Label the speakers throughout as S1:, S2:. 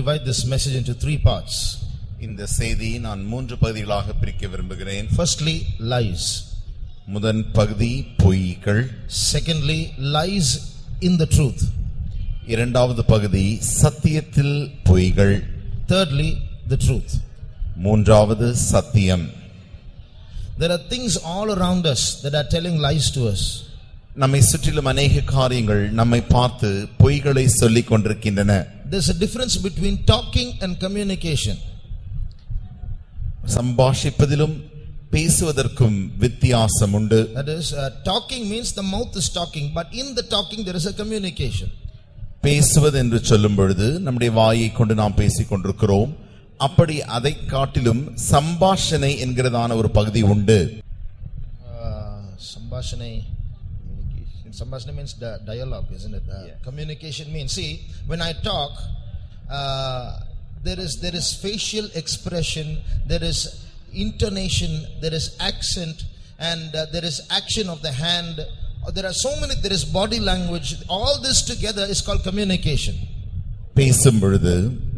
S1: divide this message into 3 parts.
S2: இந்த செய்தியை நான் 3 பகுதிகளாக பிரிக்க விரும்புகிறேன்.
S1: Firstly, lies.
S2: முதல் பகுதி பொய்கள்.
S1: Secondly, lies in the truth.
S2: இரண்டாவது பகுதி சத்தியத்தில் பொய்கள்.
S1: Thirdly, the truth.
S2: மூன்றாவது சத்தியம்.
S1: There are things all around us that are telling lies to us.
S2: நம்மை சுற்றிலும் அநேக காரியங்கள் நம்மை பார்த்து பொய்களை சொல்லிக் கொண்டிருக்கின்றன.
S1: There's a difference between talking and communication.
S2: சம்பாஷிப்பதிலும் பேசுவதற்கும் வித்தியாசம் உண்டு.
S1: That is, talking means the mouth is talking, but in the talking there is a communication.
S2: பேசுவது என்று சொல்லும் பொழுது நம்முடைய வாயை கொண்டு நாம் பேசிக் கொண்டிருக்கிறோம். அப்படி அதை காட்டிலும் சம்பாஷணை என்கிறதான ஒரு பகுதி உண்டு.
S1: Sambhashana means dialogue, isn't it? Communication means, see, when I talk, there is facial expression, there is intonation, there is accent, and there is action of the hand. There are so many, there is body language. All this together is called communication.
S2: பேசும் பொழுது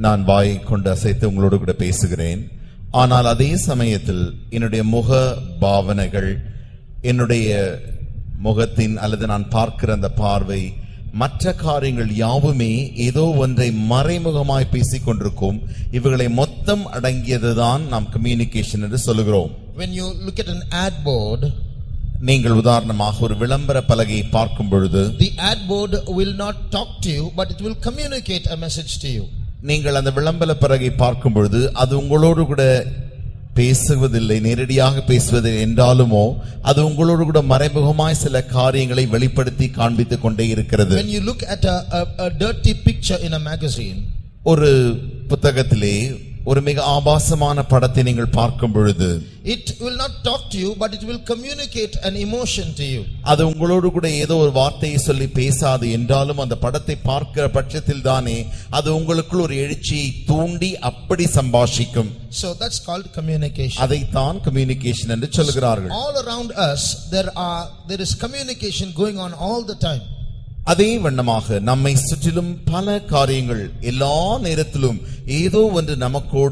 S2: நான் வாயை கொண்டு அசைத்து உங்களோடு கூட பேசுகிறேன். ஆனால் அதே சமயத்தில் என்னுடைய முக பாவனைகள், என்னுடைய முகத்தின் அல்லது நான் பார்க்கிற அந்த பார்வை, மற்ற காரியங்கள் யாவுமே ஏதோ ஒன்றை மறைமுகமாய் பேசிக் கொண்டிருக்கும். இவைகளை மொத்தம் அடங்கியதுதான் நாம் கம்யூனிகேஷன் என்று சொல்லுகிறோம்.
S1: When you look at an ad board,
S2: நீங்கள் உதாரணமாக ஒரு விளம்பர பலகையை பார்க்கும் பொழுது,
S1: the ad board will not talk to you, but it will communicate a message to you.
S2: நீங்கள் அந்த விளம்பர பலகையை பார்க்கும் பொழுது அது உங்களோடு கூட பேசுவதில்லை, நேரடியாக பேசுவது என்றாலுமோ அது உங்களோடு கூட மறைமுகமாய் சில காரியங்களை வெளிப்படுத்தி காண்பித்துக் கொண்டே இருக்கிறது.
S1: When you look at a dirty picture in a magazine,
S2: ஒரு புத்தகத்திலே ஒரு மிக ஆபாசமான படத்தை நீங்கள் பார்க்கும் பொழுது,
S1: it will not talk to you, but it will communicate an emotion to you.
S2: அது உங்களோடு கூட ஏதோ ஒரு வார்த்தையை சொல்லி பேசாது என்றாலும் அந்த படத்தை பார்க்கிற பட்சத்தில் தானே அது உங்களுக்குள் ஒரு எழுச்சியை தூண்டி அப்படி சம்பாஷிக்கும்.
S1: So that's called communication.
S2: அதைத்தான் கம்யூனிகேஷன் என்று சொல்கிறார்கள்.
S1: All around us there is communication going on all the time.
S2: அதே வண்ணமாக நம்மை சுற்றிலும் பல காரியங்கள் எல்லா நேரத்திலும் ஏதோ ஒன்று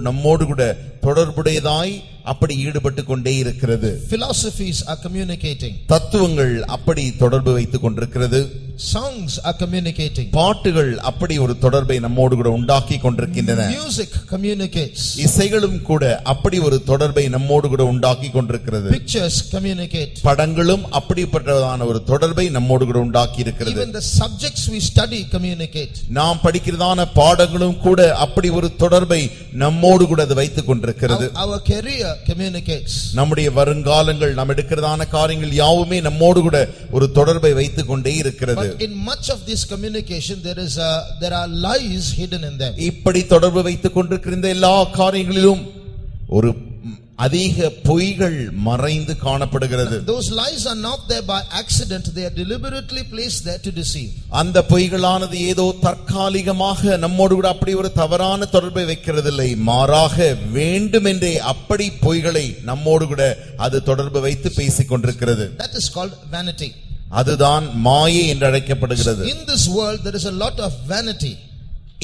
S2: நம்மோடு கூட தொடர்புடையதாய் அப்படி ஈடுபட்டு கொண்டே இருக்கிறது.
S1: Philosophies are communicating.
S2: தத்துவங்கள் அப்படி தொடர்பு வைத்துக் கொண்டிருக்கிறது.
S1: Songs are communicating.
S2: பாட்டுகள் அப்படி ஒரு தொடர்பை நம்மோடு கூட உண்டாக்கி கொண்டிருக்கின்றன.
S1: Music communicates.
S2: இசைகளும் கூட அப்படி ஒரு தொடர்பை நம்மோடு கூட உண்டாக்கி கொண்டிருக்கிறது.
S1: Pictures communicate.
S2: படங்களும் அப்படிப்பட்டதான ஒரு தொடர்பை நம்மோடு கூட உண்டாக்கி இருக்கிறது.
S1: Even the subjects we study communicate.
S2: நாம் படிக்கிறதான பாடங்களும் கூட அப்படி ஒரு தொடர்பை நம்மோடு கூட அது வைத்துக் கொண்டிருக்கிறது.
S1: Our career communicates.
S2: நம்முடைய வருங்காலங்கள், நாம் எடுக்கிறதான காரியங்கள் யாவுமே நம்மோடு கூட ஒரு தொடர்பை வைத்துக் கொண்டே இருக்கிறது.
S1: But in much of this communication there are lies hidden in them.
S2: இப்படி தொடர்பு வைத்துக் கொண்டிருக்கிற இந்த எல்லா காரியங்களிலும் ஒரு அதிக பொய்கள் மறைந்து காணப்படுகிறது.
S1: Those lies are not there by accident, they are deliberately placed there to deceive.
S2: அந்த பொய்களானது ஏதோ தற்காலிகமாக நம்மோடு கூட அப்படி ஒரு தவறான தொடர்பை வைக்கிறதில்லை, மாறாக வேண்டுமென்றே அப்படி பொய்களை நம்மோடு கூட அது தொடர்பு வைத்து பேசிக் கொண்டிருக்கிறது.
S1: That is called vanity.
S2: அதுதான் மாயை என்று அழைக்கப்படுகிறது.
S1: In this world there is a lot of vanity.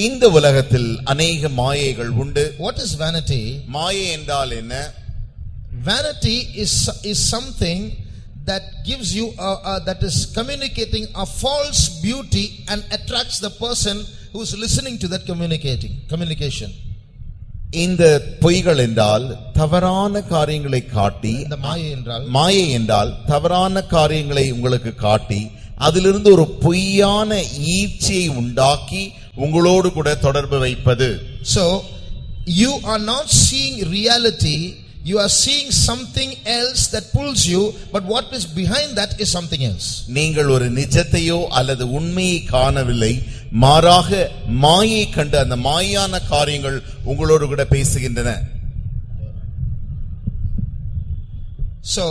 S2: இந்த உலகத்தில் அநேக மாயைகள் உண்டு.
S1: What is vanity?
S2: மாயை என்றால் என்ன?
S1: Vanity is something that gives you that is communicating a false beauty and attracts the person who is listening to that communication.
S2: இந்த பொய்கள் என்றால் தவறான காரியங்களை காட்டி,
S1: இந்த
S2: மாயை என்றால் தவறான காரியங்களை உங்களுக்கு காட்டி அதிலிருந்து ஒரு பொய்யான ஈர்ச்சியை உண்டாக்கி உங்களோடு கூட தொடர்பு வைப்பது.
S1: So you are not seeing reality, you are seeing something else that pulls you, but what is behind that is something else.
S2: நீங்கள் ஒரு நிஜத்தையோ அல்லது உண்மையை காணவில்லை, மாறாக மாயை கண்டு அந்த மாயான காரியங்கள் உங்களோடு கூட பேசுகின்றன.
S1: So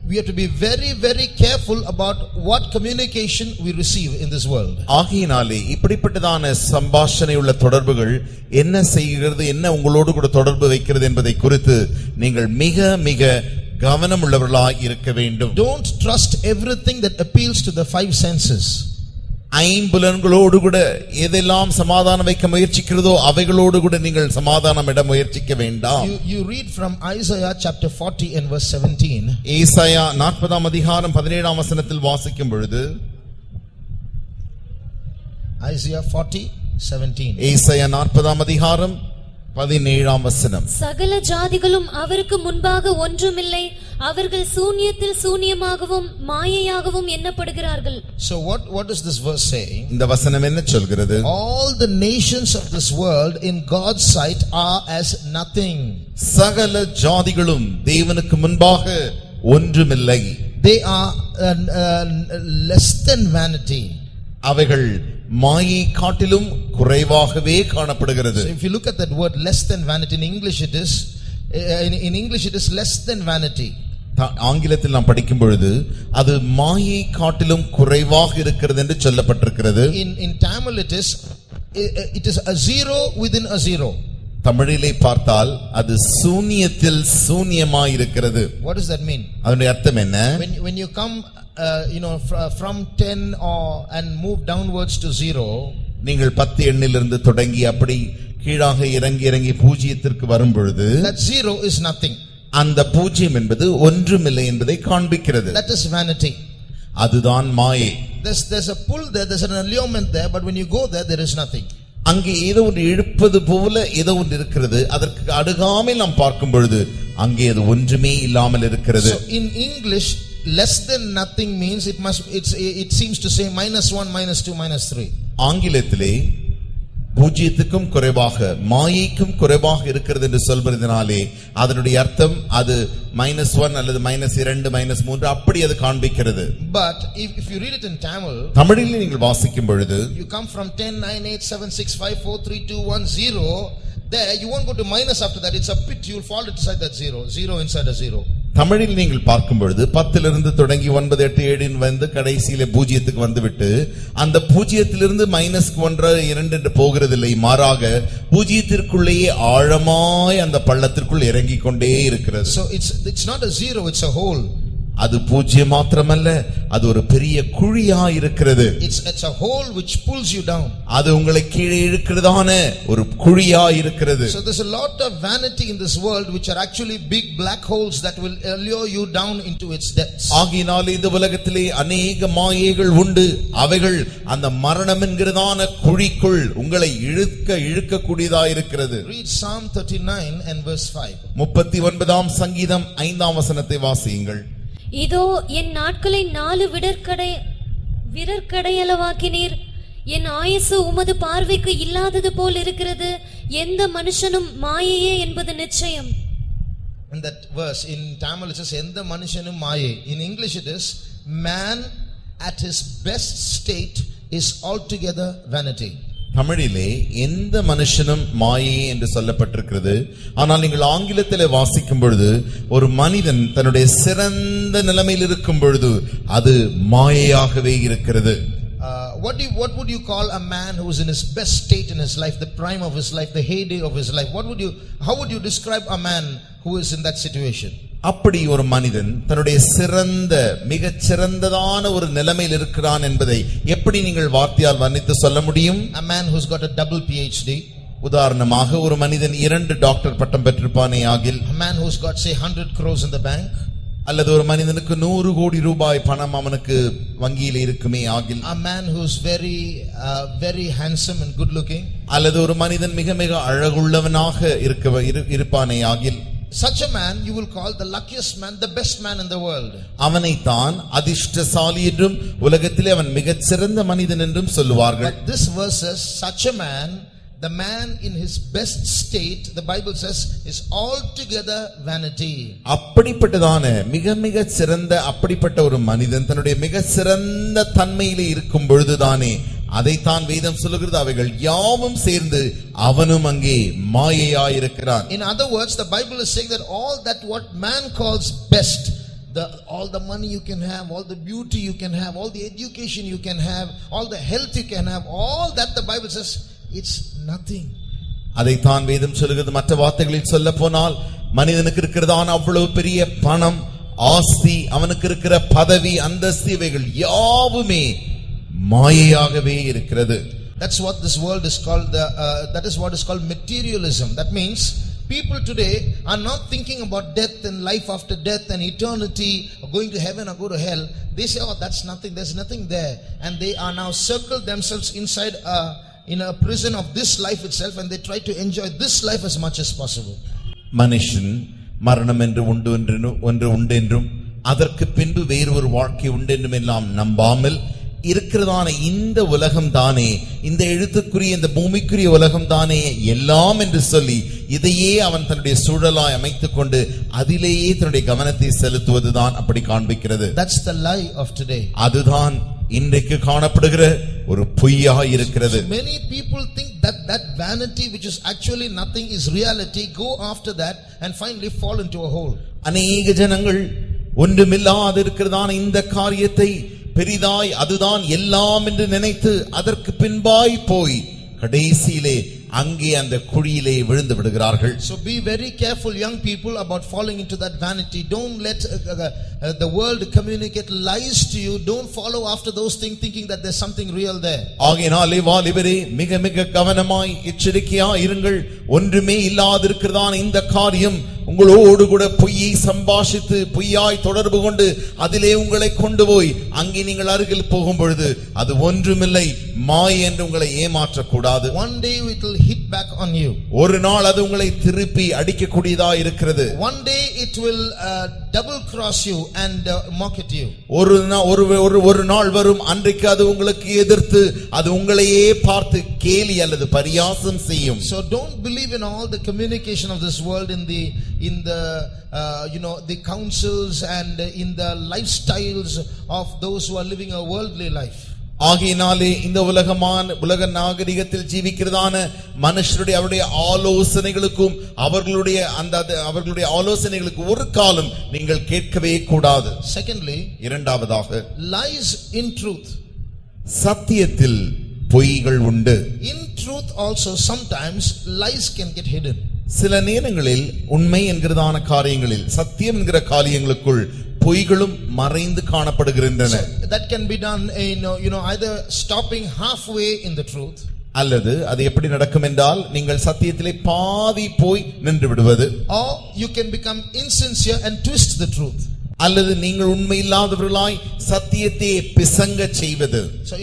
S1: we have to be very very careful about what communication we receive in this world.
S2: ஆகையினாலே இப்படிப்பட்டதான சம்பாஷணை உள்ள தொடர்புகள் என்ன செய்கிறது, என்ன உங்களோடு கூட தொடர்பு வைக்கிறது என்பதை குறித்து நீங்கள் மிக மிக கவனம் உள்ளவர்களாய் இருக்க வேண்டும்.
S1: Don't trust everything that appeals to the 5 senses.
S2: ஐம்புலன்களோடு கூட எதெல்லாம் சமாதானம் வைக்க முயற்சிக்கிறதோ அவைகளோடு கூட நீங்கள் சமாதானம் இட முயற்சிக்க வேண்டாம்.
S1: You read from Isaiah chapter 40 and verse 17.
S2: ஏசாயா 40 அதிகாரம் 17 வசனத்தில் வாசிக்கும் பொழுது
S1: Isaiah 40:17.
S2: ஏசாயா 40 அதிகாரம் 17 வசனம்.
S3: சகல ஜாதிகளும் அவருக்கு முன்பாக ஒன்றுமில்லை, அவர்கள் சூன்யத்தில் சூன்யமாகவும் மாயையாகவும் எண்ணப்படுகிறார்கள்.
S1: So what does this verse say?
S2: இந்த வசனம் என்ன சொல்கிறது?
S1: All the nations of this world in God's sight are as nothing.
S2: சகல ஜாதிகளும் தேவனுக்கு முன்பாக ஒன்றுமில்லை.
S1: They are less than vanity.
S2: அவைகள் மாயை காட்டிலும் குறைவாகவே காணப்படுகிறது.
S1: So if you look at that word less than vanity, in English it is less than vanity.
S2: ஆங்கிலத்தில் நாம் படிக்கும் பொழுது அது மாயை காட்டிலும் குறைவாக இருக்கிறது என்று சொல்லப்பட்டிருக்கிறது.
S1: In Tamil it is a zero within a zero.
S2: தமிழிலே பார்த்தால் அது சூன்யத்தில் சூன்யமாய் இருக்கிறது.
S1: What does that mean?
S2: அதனுடைய அர்த்தம் என்ன?
S1: When you come from 10 and move downwards to 0,
S2: நீங்கள் 10 எண்ணிலிருந்து தொடங்கி அப்படி கீழாக இறங்கி பூஜ்ஜியத்திற்கு வரும் பொழுது
S1: that 0 is nothing.
S2: அந்த பூஜ்ஜியம் என்பது ஒன்றுமில்லை என்பதை காண்பிக்கிறது.
S1: That is vanity.
S2: அதுதான் மாயை.
S1: There's a pull there, there's an allurement there, but when you go there is nothing.
S2: அங்கே ஏதோ ஒன்று இழுப்பது போல ஏதோ ஒன்று இருக்கிறது. அதற்கு அடுகாமல் நாம் பார்க்கும் பொழுது அங்கே அது ஒன்றுமே இல்லாமல் இருக்கிறது.
S1: So in English less than nothing means it seems to say -1, -2, -3.
S2: ஆங்கிலத்திலே பூஜ்ஜியத்துக்கும் குறைவாக மாயைக்கும் குறைவாக இருக்கிறது என்று சொல்வதனாலே அதனுடைய அர்த்தம் அது -1 அல்லது -2 -3 அப்படி அது காண்பிக்கிறது.
S1: But if you read it in Tamil,
S2: தமிழில் நீங்கள் வாசிக்கும் பொழுது
S1: you come from 10 9 8 7 6 5 4 3 2 1 0, there you won't go to minus after that. It's a pit, you will fall inside that zero inside a zero.
S2: தமிழில் நீங்கள் பார்க்கும் பொழுது 10 தொடங்கி 9 8 7 வந்து கடைசியில பூஜ்ஜியத்துக்கு வந்துவிட்டு அந்த பூஜ்ஜியத்திலிருந்து -1 2 என்று போகிறதில்லை, மாறாக பூஜ்ஜியத்திற்குள்ளேயே ஆழமாய் அந்த பள்ளத்திற்குள் இறங்கிக் கொண்டே இருக்கிறது.
S1: So it's not a zero, it's a hole.
S2: அது பூஜ்ஜியம் மாத்திரமல்ல, அது ஒரு பெரிய குழியா இருக்கிறது.
S1: It's a hole which pulls you down.
S2: அது உங்களை கீழே இழுக்கிறதான ஒரு குழியா இருக்கிறது.
S1: So there's a lot of vanity in this world which are actually big black holes that will lure you down into its depths.
S2: ஆகினாலே இந்த உலகத்திலே அநேக மாயைகள் உண்டு. அவைகள் அந்த மரணம் என்கிறதான குழிக்குள் உங்களை இழுக்க கூடியதா இருக்கிறது.
S1: Read Psalm 39 and verse 5.
S2: 39ஆம் சங்கீதம் 5ஆம் வசனத்தை வாசியுங்கள்.
S3: இதோ என் நாட்களை 4 விரற்கடையளவாக்கினீர், என் ஆயுசு உமது பார்வைக்கு இல்லாதது போல் இருக்கிறது, எந்த மனுஷனும் மாயையே என்பது நிச்சயம்.
S1: In that verse in Tamil it says endha manushanum maaye. In English it is man at his best state is altogether vanity.
S2: தமிழிலே எந்த மனுஷனும் மாயை என்று சொல்லப்பட்டிருக்கிறது. ஆனால் நீங்கள் ஆங்கிலத்திலே வாசிக்கும் பொழுது ஒரு மனிதன் தன்னுடைய சிறந்த நிலைமையில் இருக்கும் பொழுது அது மாயையாகவே இருக்கிறது.
S1: What would you call a man who is in his best state in his life, the prime of his life, the heyday of his life? How would you describe a man who is in that situation?
S2: அப்படி ஒரு மனிதன் தன்னுடைய சிறந்த மிகச் சிறந்ததான ஒரு நிலைமையில் இருக்கிறான் என்பதை எப்படி நீங்கள் வார்த்தையால் வர்ணித்து சொல்ல முடியும்?
S1: A man who's got a double PhD.
S2: உதாரணமாக ஒரு மனிதன் 2 டாக்டர் பட்டம் பெற்றிருப்பானே ஆகில்,
S1: a man who's got say 100 crores in the bank,
S2: அல்லது ஒரு மனிதனுக்கு 100 கோடி ரூபாய் பணம் அவனுக்கு வங்கியில் இருக்குமே ஆகில்,
S1: a man who's very handsome and good looking,
S2: அல்லது ஒரு மனிதன் மிக மிக அழகுள்ளவனாக இருப்பானே ஆகில்,
S1: such a man you will call the luckiest man, the best man in the world.
S2: அவனைத்தான் அதிர்ஷ்டசாலி என்றும் உலகத்திலே அவன் மிகச் சிறந்த மனிதன் என்றும் சொல்லுவார்கள்.
S1: But this verse says such a man, the man in his best state, the Bible says, is altogether vanity.
S2: அப்படிப்பட்டதான மிக மிக சிறந்த அப்படிப்பட்ட ஒரு மனிதன் தன்னுடைய மிக சிறந்த தன்மையிலே இருக்கும் பொழுதுதானே அதைத்தான் வேதம் சொல்லுகிறது, அவைகள் யாவும் சேர்ந்து அவனும் அங்கே மாயையாயிருக்கிறான்.
S1: In other words, the Bible is saying that all that what man calls best, all the money you can have, all the beauty you can have, all the education you can have, all the health you can have, all that the Bible says it's nothing.
S2: அதைத்தான் வேதம் சொல்லுகிறது. மற்ற வார்த்தைகளில் சொல்ல போனால் மனிதனுக்கு இருக்கிறதான அவ்வளவு பெரிய பணம், ஆஸ்தி, அவனுக்கு இருக்கிற பதவி, அந்தஸ்து, இவைகள் யாவுமே மாயையாகவே இருக்கிறது.
S1: That's what this world is called. That is what is called materialism. That means people today are not thinking about death and life after death and eternity, or going to heaven or go to hell. They say, oh, that's nothing, there's nothing there. And they are now circled themselves inside in a prison of this life itself, and they try to enjoy this life as much as possible.
S2: மனுஷன் மரணம் என்று ஒன்று உண்டென்றும் அதற்கு பின்பு வேறு ஒரு வாழ்க்கை உண்டென்றும் எல்லாம் நம்பாமல் இருக்கிறதான இந்த உலகம் தானே, இந்த எழுத்துக்குரிய இந்த பூமிக்குரிய உலகம் தானே எல்லாம் என்று சொல்லி இதையே அவன் தன்னுடைய சூழலாய் அமைத்துக் கொண்டு அதிலேயே தன்னுடைய கவனத்தை செலுத்துவதுதான் அப்படி காண்பிக்கிறது.
S1: That's the lie of today.
S2: அதுதான் இன்றைக்கு காணப்படுகிற ஒரு பொய்யாக இருக்கிறது.
S1: So many people think that vanity which is actually nothing is reality, go after that and finally fall into a hole.
S2: அநேக ஜனங்கள் ஒன்றுமில்லாது இருக்கிறதான இந்த காரியத்தை பெரிதாய் அதுதான் எல்லாம் என்று நினைத்து அதற்கு பின்பாய் போய் கடைசியிலே அங்கே அந்த குழியிலே விழுந்து விடுகிறார்கள்.
S1: So be very careful, young people, about falling into that vanity. Don't let the world communicate lies to you. Don't follow after those things thinking that there's something real there.
S2: ஆகையினாலே வாலிபரே மிக மிக கவனமாய் எச்சரிக்கையாய் இருங்கள். ஒன்றுமே இல்லாதிருக்கிறதான இந்த காரியம் உங்களோடு கூட பொய்யை சம்பாஷித்து பொய்யாய் தொடர்பு கொண்டு அதிலே உங்களை கொண்டு போய் அங்கே நீங்கள் அருகில் போகும் பொழுது அது ஒன்றுமில்லை, மாயை என்று உங்களை ஏமாற்றக்கூடாது.
S1: One day it will hit back on you.
S2: ஒரு நாள் அது உங்களை திருப்பி அடிக்கக்கூடியதா இருக்கிறது.
S1: One day it will double cross you and mock at you.
S2: ஒரு நாள் வரும் அன்றைக்கு அது உங்களுக்கு எதிர்த்து அது உங்களையே பார்த்து கேலி அல்லது பரியாசம் செய்யும்.
S1: So don't believe in all the communication of this world, in the the counsels and in the lifestyles of those who are living a worldly life.
S2: ஆகையினாலே இந்த உலக நாகரிகத்தில் ஜீவிக்கிறதான மனுஷருடைய அவருடைய ஆலோசனைகளுக்கும் அவர்களுடைய ஆலோசனைகளுக்கு ஒரு காலம் நீங்கள் கேட்கவே கூடாது.
S1: Secondly,
S2: இரண்டாவதாக,
S1: lies in truth.
S2: சத்தியத்தில் பொய்கள் உண்டு.
S1: In truth also sometimes lies can get hidden.
S2: சில நேரங்களில் உண்மை என்கிறதான காரியங்களில் சத்தியம் என்கிற காரியங்களுக்குள் பொய்களும் மறைந்து காணப்படுகின்றன.
S1: That can be done either stopping halfway in the truth,
S2: அல்லது அது எப்படி நடக்கும் என்றால் நீங்கள் சத்தியத்திலே பாதி போய் நின்று விடுவது,
S1: or you can become insincere and twist the truth.
S2: அல்லது நீங்கள் உண்மை இல்லாதவர்களாய் சத்தியத்தை பிசங்க செய்வது.
S1: So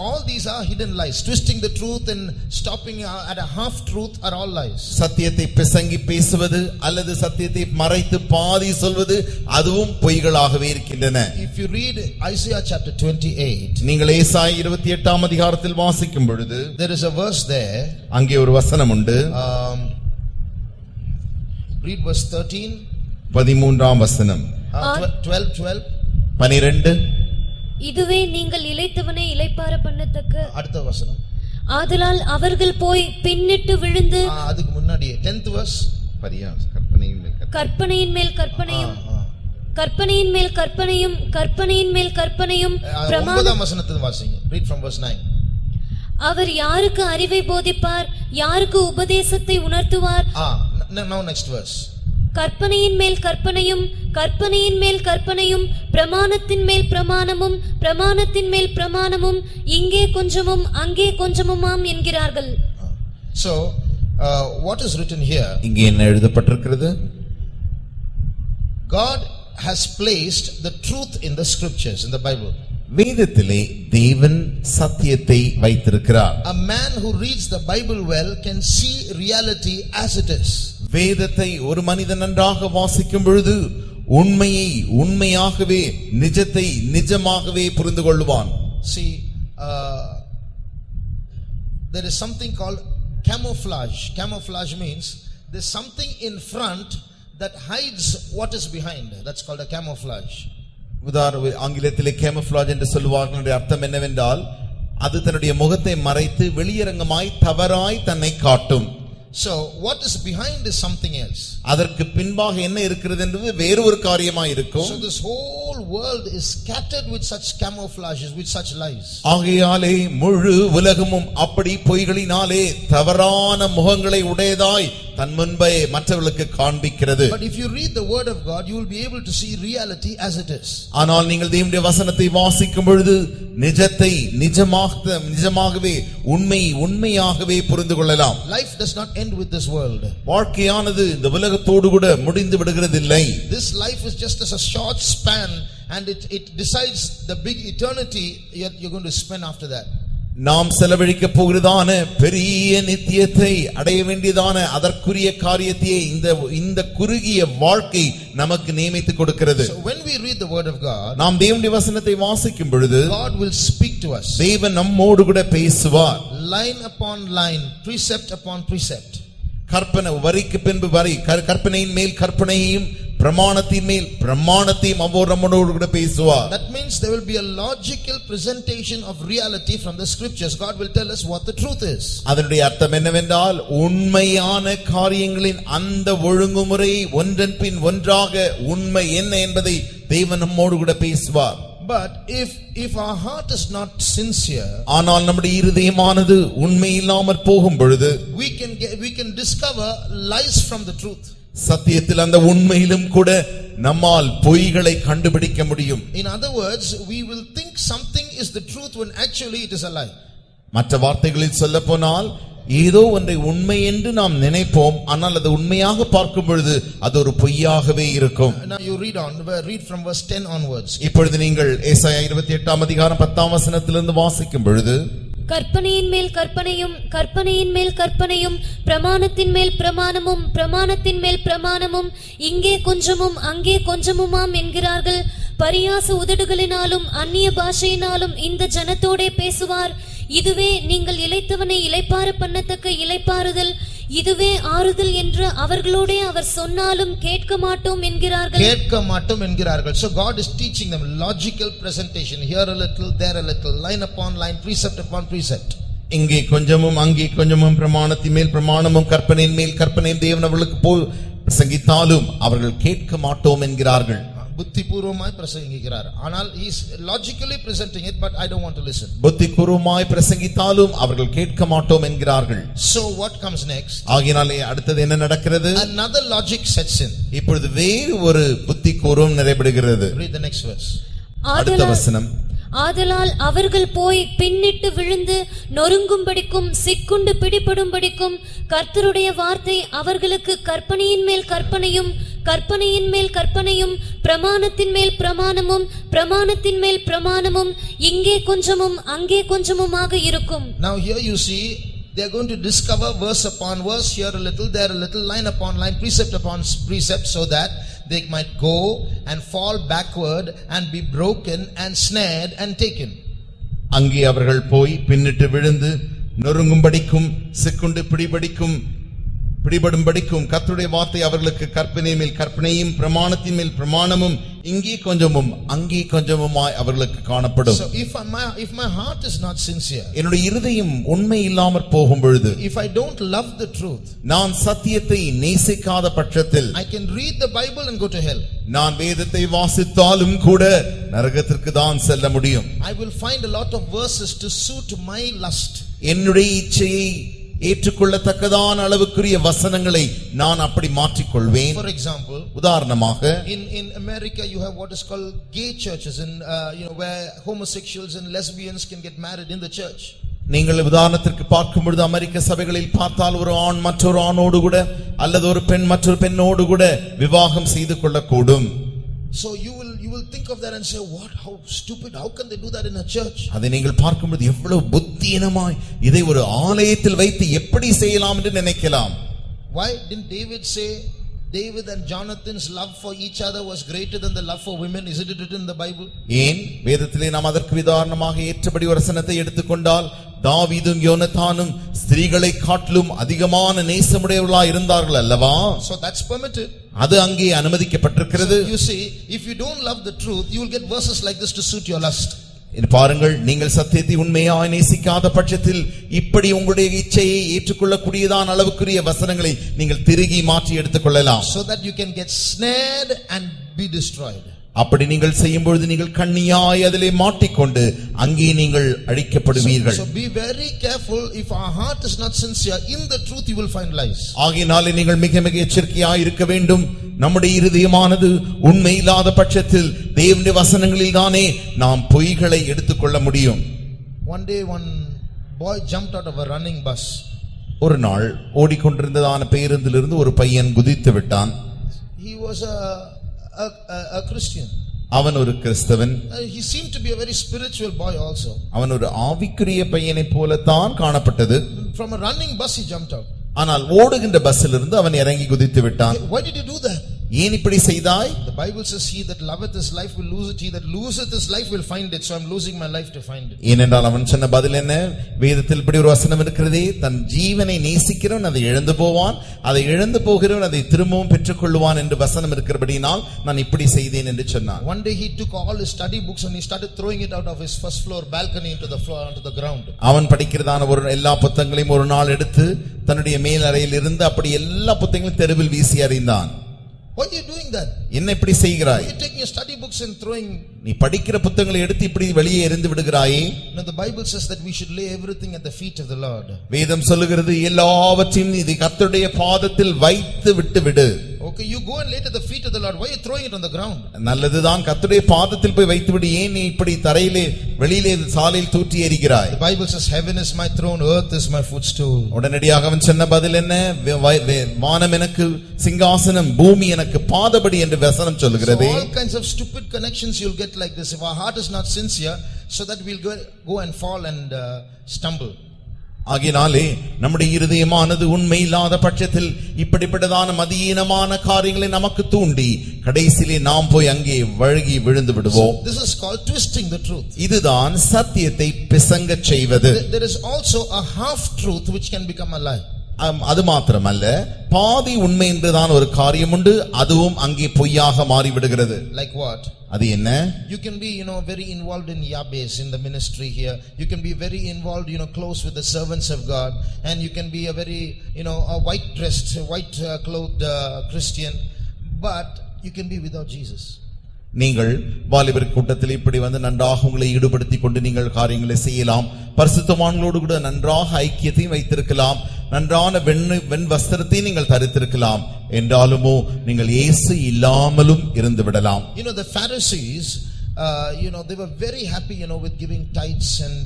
S1: all these are hidden lies. Twisting the truth and stopping at a half truth are all lies.
S2: சத்தியத்தை பிசங்கி பேசுவது அல்லது சத்தியத்தை மறைத்து பாதி சொல்வது அதுவும் பொய்களாகவே இருக்கின்றன.
S1: If you read Isaiah chapter 28,
S2: நீங்கள் ஏசாயா 28ஆம் அதிகாரத்தில் வாசிக்கும் பொழுது
S1: there is a verse there.
S2: அங்கே ஒரு வசனம் உண்டு.
S1: Read verse 13.
S2: 13ஆம் வசனம்.
S1: 12.
S3: இதுவே நீங்கள் இளைத்தவனை இளைப்பார பண்ணத்தக்க.
S1: அடுத்த வசனம்.
S3: ஆதலால் அவர்கள் போய் பின்னிட்டு விழுந்து.
S1: அதுக்கு முன்னாடியே 10th verse.
S3: கற்பனையின் மேல் கற்பனையும் கற்பனையின் மேல் கற்பனையும் கற்பனையின் மேல் கற்பனையும்.
S1: 9ஆம் வசனத்தை வாசிங்க. Read from verse 9.
S3: அவர் யாருக்கு அறிவை போதிப்பார், யாருக்கு உபதேசத்தை உணர்த்துவார்.
S1: Now next verse.
S3: கற்பனையின் மேல் கற்பனையும் கற்பனையின் மேல் கற்பனையும் பிரமாணத்தின் மேல் பிரமாணமும் பிரமாணத்தின் மேல் பிரமாணமும் இங்கே கொஞ்சமும் அங்கே கொஞ்சமுமாம் என்கிறார்கள்.
S1: So what is written here?
S2: இங்கே என்ன எழுதப்பட்டிருக்கிறது?
S1: God has placed the truth in the scriptures, in the Bible.
S2: வேதத்திலே தேவன் சத்தியத்தை வைத்திருக்கிறார்.
S1: A man who reads the Bible well can see reality as it is.
S2: வேதத்தை ஒரு மனிதன் நன்றாக வாசிக்கும் பொழுது உண்மையை உண்மையாகவே நிஜத்தை நிஜமாகவே புரிந்து கொள்வான்.
S1: See, there is something called camouflage. Camouflage means there's something in front that hides what is behind. That's called a camouflage.
S2: ஆங்கிலத்திலே camouflage என்று சொல்வார்கள். அர்த்தம் என்னவென்றால் அது தன்னுடைய முகத்தை மறைத்து வெளியரங்கமாய் தவறாய் தன்னை காட்டும்.
S1: So what is behind is something else.
S2: அதற்கு பின்பாக என்ன இருக்கிறது என்பது வேறு ஒரு காரியமாய் இருக்கும்.
S1: So this whole whole world is scattered with such camouflages, with such lies.
S2: ஆகையாலே முழு உலகமும் அப்படி பொய்களினாலே தவறான முகங்களை உடையதாய் தன் முன்பே மற்றவர்களுக்கு காண்பிக்கிறது.
S1: But if you read the word of God, you will be able to see reality as it is.
S2: ஆனால் நீங்கள் தேவனுடைய வசனத்தை வாசிக்கும் பொழுது நிஜத்தை நிஜமாகவே உண்மையாகவே புரிந்து கொள்ளலாம்.
S1: Life does not end with this world.
S2: வாழ்க்கையானது இந்த உலகத்தோடு கூட முடிந்து விடுகிறதில்லை.
S1: This life is just as a short span, and it decides the big eternity you're going to spend after that.
S2: நாம் செலவழிக்க போகிறதான பெரிய நித்தியத்தை அடைய வேண்டியதான அதற்குரிய காரியத்தை இந்த குறுகிய வாழ்க்கை நமக்கு நியமித்து கொடுக்கிறது.
S1: So when we read the word of God,
S2: நாம் தேவனுடைய வசனத்தை வாசிக்கும் பொழுது
S1: God will speak to us.
S2: தேவன் நம்மோடு கூட பேசுவார்.
S1: Line upon line, precept upon precept.
S2: கற்பனை வரிக்கு பின்பு வரி, கற்பனையின் மேல் கற்பனையையும் பிரமாணத்தின் மேல் பிரமாணத்தையும் நம்மோடு கூட பேசுவார்.
S1: That means there will be a logical presentation of reality from the scriptures. God will tell us what the truth is.
S2: அதனுடைய அர்த்தம் என்னவென்றால் உண்மையான காரியங்களின் அந்த ஒழுங்குமுறை ஒன்றன் பின் ஒன்றாக உண்மை என்ன என்பதை தேவன் நம்மோடு கூட பேசுவார்.
S1: But if our heart is not sincere,
S2: ஆனால் நம்முடைய இருதயமானது உண்மை இல்லாமற் போகும் பொழுது
S1: we can discover lies from the truth.
S2: சத்தியத்தில் அந்த உண்மையிலும் கூட நம்மால் பொய்களை கண்டுபிடிக்க முடியும்.
S1: In other words, we will think something is the truth when actually it is a lie.
S2: மற்ற வார்த்தைகளில் சொல்லப்போனால் ஏதோ ஒன்றை உண்மை என்று நாம் நினைப்போம், ஆனால் அது உண்மையாக பார்க்கும் பொழுது அது ஒரு பொய்யாகவே இருக்கும்.
S1: Now you read from verse 10 onwards.
S2: இப்பொழுது நீங்கள் ஏசாயா 28ஆம் அதிகாரம் 10ஆம் வசனத்திலிருந்து வாசிக்கும் பொழுது
S3: கற்பனையின் மேல் கற்பனையும் கற்பனையின் மேல் கற்பனையும் பிரமாணத்தின் மேல் பிரமாணமும் பிரமாணத்தின் மேல் பிரமாணமும் இங்கே கொஞ்சமும் அங்கே கொஞ்சமுமாம் என்கிறார்கள். பரியாச உதடுகளினாலும் அந்நிய பாஷையினாலும் இந்த ஜனத்தோடே பேசுவார். இதுவே நீங்கள் இளைத்தவனை இளைப்பாற பண்ணத்தக்க இளைப்பாறுதல், இதுவே ஆறுதல் என்று அவர்களோடே அவர் சொன்னாலும் கேட்க மாட்டோம் என்கிறார்கள்.
S1: So God is teaching them logical presentation, here a little, there a little, line upon line, precept upon precept.
S2: இங்கே கொஞ்சமும் அங்கே கொஞ்சமும் பிரமாணத்தின் மேல் பிரமாணமும் கற்பனையின் மேல் கற்பனையும் தேவன் அவர்களுக்கு பிரசங்கித்தாலும் அவர்கள் கேட்க மாட்டோம் என்கிறார்கள்.
S1: புத்திபூர்வமாய் பிரசங்கிக்கிறார், ஆனால் he is logically presenting it, but I don't want to listen.
S2: புத்திபூர்வமாய் பிரசங்கித்தாலும் அவர்கள் கேட்க மாட்டோம் என்கிறார்கள்.
S1: So what comes next?
S2: ஆகையாலே அடுத்து என்ன நடக்கிறது?
S1: Another logic sets in.
S2: இப்பொழுது வேறு ஒரு புத்திக்கூறும் நிறைவேறுகிறது.
S1: Read the next verse.
S2: அடுத்த வசனம்.
S3: ஆதலால் அவர்கள் போய் பின்னிட்டு விழுந்து நொறுங்கும்படிக்கும் சிக்குண்டு பிடிபடும்படிக்கும் கர்த்தருடைய வார்த்தை அவர்களுக்கு கற்பனையின் மேல் கற்பனையும் கற்பனையின் மேல் கற்பனையும் பிரமாணத்தின் மேல் பிரமாணமும் பிரமாணத்தின் மேல் பிரமாணமும் இங்கே கொஞ்சமும் அங்கே கொஞ்சமுமாக இருக்கும்.
S1: Now here you see they are going to discover verse upon verse, here a little, there a little, line upon line, precept upon precept, so that they might go and fall backward and be broken and snared and taken.
S2: அங்கே அவர்கள் போய் பின்னிட்டு விழுந்து நொறுங்கும்படிக்கும் சிக்குண்டு பிடிபடும்படிக்கும் கர்த்தருடைய வார்த்தை அவர்களுக்கு கற்பனை மேல் கற்பனையும் பிரமாணத்தின் மேல் பிரமாணமும் இங்கே கொஞ்சமும் அங்கே கொஞ்சமுமாய் அவர்களுக்கு காணப்படும்.
S1: So if my heart is not sincere,
S2: என்னுடைய இருதயம் உண்மை இல்லாமற் போகும் பொழுது,
S1: if I don't love the truth,
S2: நான் சத்தியத்தை நேசிக்காத பட்சத்தில்,
S1: I can read the Bible and go to hell.
S2: நான் வேதத்தை வாசித்தாலும் கூட நரகத்திற்கு தான் செல்ல முடியும்.
S1: I will find a lot of verses to suit my lust.
S2: என்னுடைய இச்சையை ஏற்றுக்கொள்ளத்தக்கதான அளவுக்குரிய வசனங்களை நான் அப்படி மாற்றிக்கொள்வேன்.
S1: For example,
S2: உதாரணமாக
S1: in America you have what is called gay churches, and where homosexuals and lesbians can get married in the church.
S2: நீங்கள் உதாரணத்திற்கு பார்க்கும் பொழுது அமெரிக்க சபைகளில் பார்த்தால் ஒரு ஆண் மற்றொரு ஆணோடு கூட அல்லது ஒரு பெண் மற்றொரு பெண்ணோடு கூட விவாகம் செய்து கொள்ளக்கூடும்.
S1: So you will think of that and say, what, how stupid, how can they do that in a church?
S2: அதை நீங்கள் பார்க்கும்போது எவ்வளவு புத்தியீனமாய் இதை ஒரு ஆலயத்தில் வைத்து எப்படி செய்யலாம் என்று நினைக்கலாம்.
S1: Why didn't David say David and Jonathan's love for each other was greater than the love for women? Isn't it written in the Bible?
S2: ஏன் வேதத்திலே நாம் அதற்கு உதாரணமாக ஏற்றபடி ஒரு வசனத்தை எடுத்துக்கொண்டால் தாவீதும் யோனத்தானும் ஸ்திரீகளை காட்டிலும் அதிகமான நேசமுடையவர்களாய் இருந்தார்கள் அல்லவா?
S1: So that's permitted.
S2: அது அங்கே அனுமதிக்கப்பட்டிருக்கிறது.
S1: So you see, if you don't love the truth, you will get verses like this to suit your lust.
S2: பாருங்கள், நீங்கள் சத்தியத்தை உண்மையாய் நேசிக்காத பட்சத்தில் இப்படி உங்களுடைய இச்சையை ஏற்றுக்கொள்ளக்கூடியதான அளவுக்குரிய வசனங்களை நீங்கள் திருகி மாற்றி எடுத்துக்கொள்ளலாம்.
S1: So that you can get snared and be destroyed.
S2: அப்படி நீங்கள் செய்யும் பொழுது நீங்கள் கண்ணியாய் அதிலே மாட்டிக்கொண்டு அங்கே நீங்கள் அழிக்கப்படுவீர்கள்.
S1: So be very careful. If our heart is not sincere in the truth, you will find lies.
S2: ஆகையினாலே நீங்கள் மிக மிக எச்சரிக்கையாய் இருக்க வேண்டும். நம்முடைய இருதயமானது உண்மை இல்லாத பட்சத்தில் தேவனுடைய வசனங்களில் தானே நாம் பொய்களை எடுத்துக்கொள்ள முடியும்.
S1: One day one boy jumped out of a running bus.
S2: ஒரு நாள் ஓடிக்கொண்டிருந்ததான பேருந்திலிருந்து ஒரு பையன் குதித்து விட்டான்.
S1: He was a Christian.
S2: அவன் ஒரு கிறிஸ்தவன்.
S1: He seemed to be a very spiritual boy also.
S2: அவன் ஒரு ஆவிக்குரிய பையனைப் போலத்தான் காணப்பட்டது.
S1: From a running bus he jumped out.
S2: ஆனால் ஓடுகின்ற பஸ்ஸிலிருந்து அவன் இறங்கி குதித்து விட்டான்.
S1: Why did you do that?
S2: ஏன் இப்படி செய்தாய்?
S1: The Bible says, he that loveth his life will lose it, he that loseth his life will find it. So I'm losing my life to find it.
S2: ஏனென்றால் அவன் சொன்ன பதில் என்ன? வேதத்தில் இப்படி ஒரு வசனம் இருக்கிறதே, தன் ஜீவனை நேசிக்கிறவன் அதை இழந்து போவான், அதை இழந்து போகிறவன் அதை திரும்பவும் பெற்றுக்கொள்வான் என்று வசனம் இருக்கிறபடினால் நான் இப்படி செய்தேன் என்று சொன்னான்.
S1: One day he took all his study books and he started throwing it out of his first floor balcony into the floor, onto the ground.
S2: அவன் படிக்கிறதான ஒரு எல்லா புத்தகங்களையும் ஒரு நாள் எடுத்து தன்னுடைய மேல் அறையில் இருந்து அப்படி எல்லா புத்தகங்களையும் தெருவில் வீசி எறிந்தான்.
S1: Why are you doing that?
S2: என்ன இப்படி செய்கிறாய்?
S1: Why are you taking your study books and throwing?
S2: நீ படிக்கிற புத்தகங்களை எடுத்து இப்படி வெளியே எறிந்து விடுகிறாயே?
S1: No, the Bible says that we should lay everything at the feet of the Lord.
S2: வேதம் சொல்லுகிறது எல்லாவற்றையும் நீ கர்த்தருடைய பாதத்தில் வைத்து விட்டு விடு.
S1: Okay, you go and lay it at the feet of the Lord. Why are you throwing it on the ground?
S2: நல்லதுதான், கர்த்தருடைய பாதத்தில் போய் வைத்து விடு. ஏன் நீ இப்படி தரையிலே வெளியிலே சாலையில் தூற்றி எறிகிறாய்?
S1: The Bible says heaven is my throne, earth is my footstool.
S2: உடனடியாக அவன் சொன்ன பதில் என்ன? வானம் எனக்கு சிங்காசனம், பூமி எனக்கு பாதபடி என்று வசனம் சொல்லுகிறது.
S1: So all kinds of stupid connections you'll get like this if our heart is not sincere, so that we'll go and fall and stumble.
S2: ஆகினாலே நம்முடைய இருதயமானது உண்மை இல்லாத பட்சத்தில் இப்படிப்பட்டதான மதியீனமான காரியங்களை நமக்கு தூண்டி கடைசியிலே நாம் போய் அங்கே வழுகி விழுந்து விடுவோம்.
S1: This is called twisting the truth.
S2: இதுதான் சத்தியத்தை பிசங்கச் செய்வது.
S1: There is also a half truth which can become a lie.
S2: அது மாத்திரமல்ல, பாதி உண்மை என்றுதான் ஒரு காரியம் உண்டு, அதுவும் அங்கே பொய்யாக மாறிவிடுகிறது.
S1: Like what?
S2: அது என்ன?
S1: You can be very involved in Yabes in the ministry here. You can be very involved close with the servants of God, and you can be a very a white dressed, white clothed Christian, but you can be without Jesus.
S2: நீங்கள் வாலிபர் கூட்டத்தில் இப்படி வந்து நன்றாக உங்களை ஈடுபடுத்திக் கொண்டு நீங்கள் காரியங்களை செய்யலாம், பரிசுத்தவான்களோடு கூட நன்றாக ஐக்கியத்தையும் வைத்திருக்கலாம், நன்றான வெண் வஸ்திரத்தை நீங்கள் தரித்திருக்கலாம், என்றாலுமோ நீங்கள் இயேசு இல்லாமலும் இருந்து விடலாம்.
S1: The Pharisees they were very happy with giving tithes and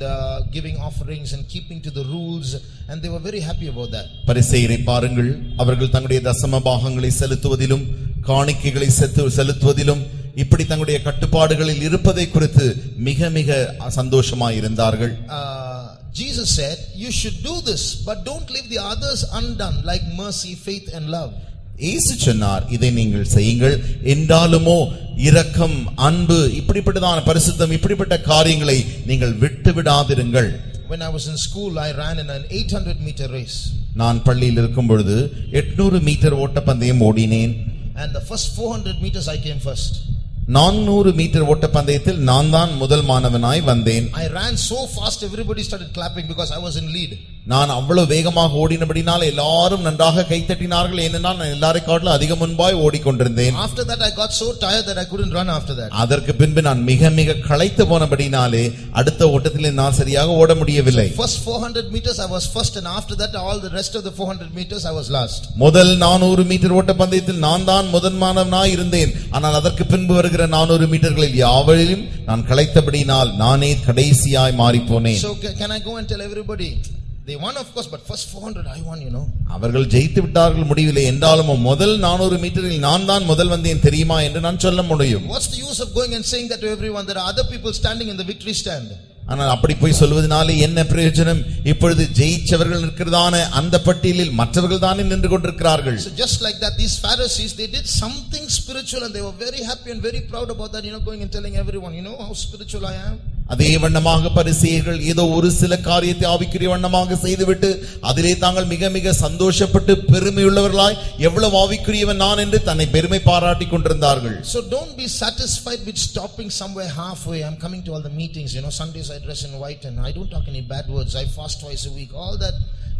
S1: giving offerings and keeping to the rules, and they were very happy about that.
S2: பரிசேயரை பாருங்கள், அவர்கள் தங்களுடைய தசம பாகங்களை செலுத்துவதிலும் காணிக்கைகளை செலுத்துவதிலும் இப்படி தங்களுடைய கட்டுப்பாடுகளில் இருப்பதை குறித்து மிக மிக சந்தோஷமாய் இருந்தார்கள்.
S1: Jesus said, you should do this, but don't leave the others undone, like mercy, faith and love.
S2: இயேசு சொன்னார், இதை நீங்கள் செய்யுங்கள், என்றாலுமோ இரக்கம், அன்பு, இப்படிப்பட்டதான பரிசுத்தம், இப்படிப்பட்ட காரியங்களை நீங்கள் விட்டு விடாதிருங்கள்.
S1: When I was in school, I ran in an 800 meter race.
S2: நான் பள்ளியில் இருக்கும் பொழுது 800 மீட்டர் ஓட்டப்பந்தயம் ஓடினேன்.
S1: And the first 400 meters I came first.
S2: 400 metre ஓட்டப்பந்தயத்தில் நான் தான் முதல் மாணவனாய் வந்தேன்.
S1: I ran so fast everybody started clapping because I was in lead.
S2: நான் அவ்வளவு வேகமாக ஓடினபடினால் எல்லாரும் நன்றாக கைத்தட்டினார்கள், ஏனென்றால் நான் எல்லாரை காட்டிலும் அதிக முன்பாய் ஓடிக்கொண்டிருந்தேன்.
S1: After that I got so tired that I couldn't run after that.
S2: அதற்கு பின்பு நான் மிக மிக களைத்து போனபடினாலே அடுத்த ஓட்டத்தில் நான் சரியாக ஓட முடியவில்லை.
S1: First 400 meters I was first, and after that all the rest of the 400 meters I was last.
S2: முதல் 400 மீட்டர் ஓட்டப்பந்தயத்தில் நான் தான் முதல் மாணவனாய் இருந்தேன். ஆனால் அதற்கு பின்பு வருகிற 400 மீட்டர்களில் யாவரிலும் நான் களைத்தபடினால் நானே கடைசியாய் மாறி போனேன்.
S1: So can I go and tell everybody? They won of course, but first 400 I won,
S2: அவர்கள் ஜெயித்து விட்டார்கள், முடியவில்லை, என்றாலும் முதல் 400 மீட்டரில் நான் தான் முதல் வந்தேன் தெரியுமா என்று நான் சொல்ல முடியும்.
S1: What's the use of going and saying that to everyone? There are other people standing in the victory stand.
S2: ஆனால் அப்படி போய் சொல்வதனாலே என்ன பிரயோஜனம்? இப்பொழுது ஜெயிச்சவர்கள் இருக்கிறதான அந்த பட்டியலில் மற்றவர்கள் தானே நின்று கொண்டிருக்கிறார்கள்.
S1: So just like that, these Pharisees, they did something spiritual and they were very happy and very proud about that, going and telling everyone, how spiritual I am.
S2: அதே வண்ணமாக பரிசேயர்கள் ஏதோ ஒரு சில காரியத்தை ஆவிக்குரிய வண்ணமாக செய்துவிட்டு அதிலே தாங்கள் மிக மிக சந்தோஷப்பட்டு பெருமையுள்ளவர்களாய் எவ்வளவு ஆவிக்குரியவன் நான் என்று தன்னை பெருமை பாராட்டிக் கொண்டிருந்தார்கள்.
S1: So don't be satisfied with stopping somewhere halfway. I'm coming to all the meetings, Sundays I dress in white and I don't talk any bad words. I fast twice a week. All that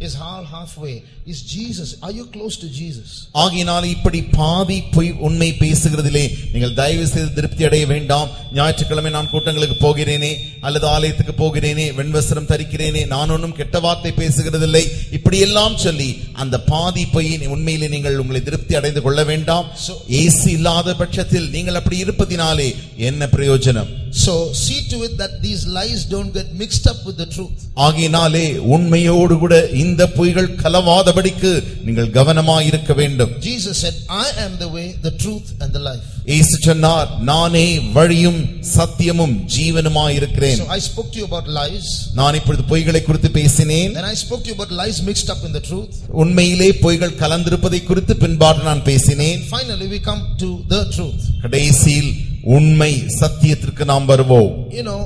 S1: is halfway. Is Jesus? Are you close to Jesus?
S2: ஆகினால் இப்படி பாதி பொய் உண்மை பேசுகிறதிலே நீங்கள் தயவு செய்து திருப்தி அடைய வேண்டாம். ஞாயிற்றுக்கிழமை நான் கூட்டங்களுக்கு போகிறேனே அல்லது ஆலயத்துக்கு போகிறேனே, வெண்வஸ்திரம் தரிக்கிறேனே, நான் ஒன்றும் கெட்ட வார்த்தை பேசுகிறதில்லை, இப்படி எல்லாம் சொல்லி அந்த பாதி பொய்யின் உண்மையிலே நீங்கள் உங்களை திருப்தி அடைந்து கொள்ள வேண்டாம். இயேசு இல்லாத பட்சத்தில் நீங்கள் அப்படி இருப்பதினாலே என்ன பிரயோஜனம்?
S1: So see to it that these lies don't get mixed up with the truth.
S2: ஆகினாலே உண்மையோடு கூட இந்த பொய்கள் கலவாதபடிக்கு நீங்கள் கவனமாய் இருக்க வேண்டும்.
S1: Jesus said, I am the way, the truth and the life.
S2: இயேசு சொன்னார், நானே வழியும் சத்தியமும் ஜீவனுமாய் இருக்கிறேன்.
S1: So I spoke to you about lies.
S2: நான் இப்பொழுது பொய்களை குறித்து பேசினேன்.
S1: Then I spoke to you about lies mixed up in the truth.
S2: உண்மையிலே பொய்கள் கலந்திருப்பதை குறித்து பின்பாடு நான் பேசினேன்.
S1: Finally we come to the truth.
S2: கடைசியில் உண்மை சத்தியத்திற்கு நாம் வருவோம்.
S1: You know,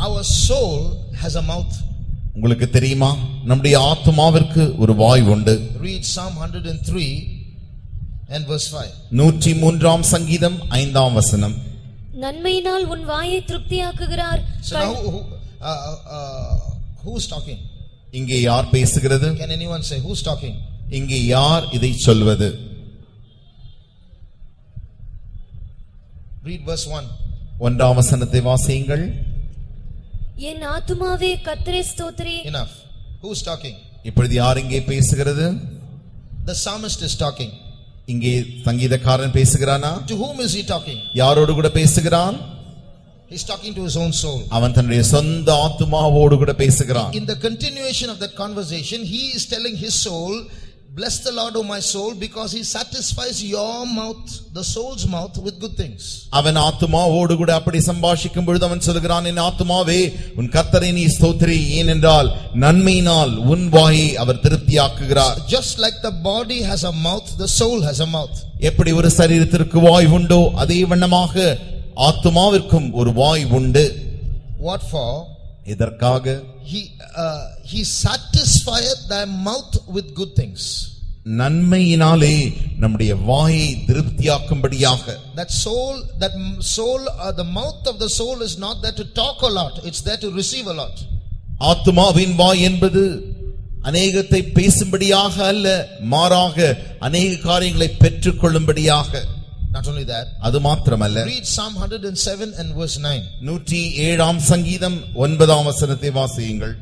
S1: our soul has a mouth.
S2: உங்களுக்கு தெரியுமா, நம்முடைய ஆத்துமாவிற்கு ஒரு வாய் உண்டு.
S1: Read Psalm 103 and verse 5.
S2: 103ஆம் சங்கீதம் 5ஆம் வசனம்.
S3: நன்மையினால் உன் வாயை திருப்தியாக்குகிறார்.
S1: So now who's talking?
S2: இங்கே யார் பேசுகிறது?
S1: Can anyone say who's talking?
S2: இங்கே யார் இதை சொல்வது?
S1: Read verse 1.
S2: 1ஆம் வசனத்தை வாசியுங்கள்.
S3: என் ஆத்துமாவே கர்த்தரை ஸ்தோத்திரி.
S1: Enough. Who's talking?
S2: இப்பொழுது யார் இங்கே பேசுகிறது?
S1: The psalmist is talking.
S2: இங்கே சங்கீதக்காரன் பேசுகிறானா?
S1: To whom is he talking?
S2: யாரோடு கூட பேசுகிறான்?
S1: He's talking to his own soul.
S2: அவன் தன்னுடைய சொந்த ஆத்துமாவோடு கூட பேசுகிறான்.
S1: In the continuation of that conversation, he is telling his soul, bless the Lord, O my soul, because he satisfies your mouth, the soul's mouth, with good things.
S2: அவன் ஆத்துமாவோடு கூட அப்படி சம்பாஷிக்கும் பொழுது அவன் சொல்கிறான், என் ஆத்துமாவே உன் கர்த்தரை நீ ஸ்தோத்திரி, ஏனென்றால் நன்மையினால் உன் வாயை அவர் திருப்தியாக்குகிறார்.
S1: Just like the body has a mouth, the soul has a mouth.
S2: எப்படி ஒரு சரீரத்திற்கு வாய் உண்டோ அதே வண்ணமாக ஆத்துமாவிற்கும் ஒரு வாய் உண்டு.
S1: What for?
S2: இதற்காக
S1: he satisfieth thy mouth with good things.
S2: நன்மையினாலே நம்முடைய வாயை திருப்தியாக்கும்படியாக.
S1: That soul, the mouth of the soul is not there to talk a lot, it's there to receive a lot.
S2: ஆத்துமாவின் வாய் என்பது அநேகத்தை பேசும்படியாக அல்ல, மாறாக அநேக காரியங்களை பெற்றுக்கொள்ளும்படியாக.
S1: Not only that,
S2: அது மாத்திரமல்ல.
S1: read Psalm 107 and verse 9.
S2: 107ஆம் சங்கீதம் 9ஆம் வசனத்தை வாசியுங்கள்.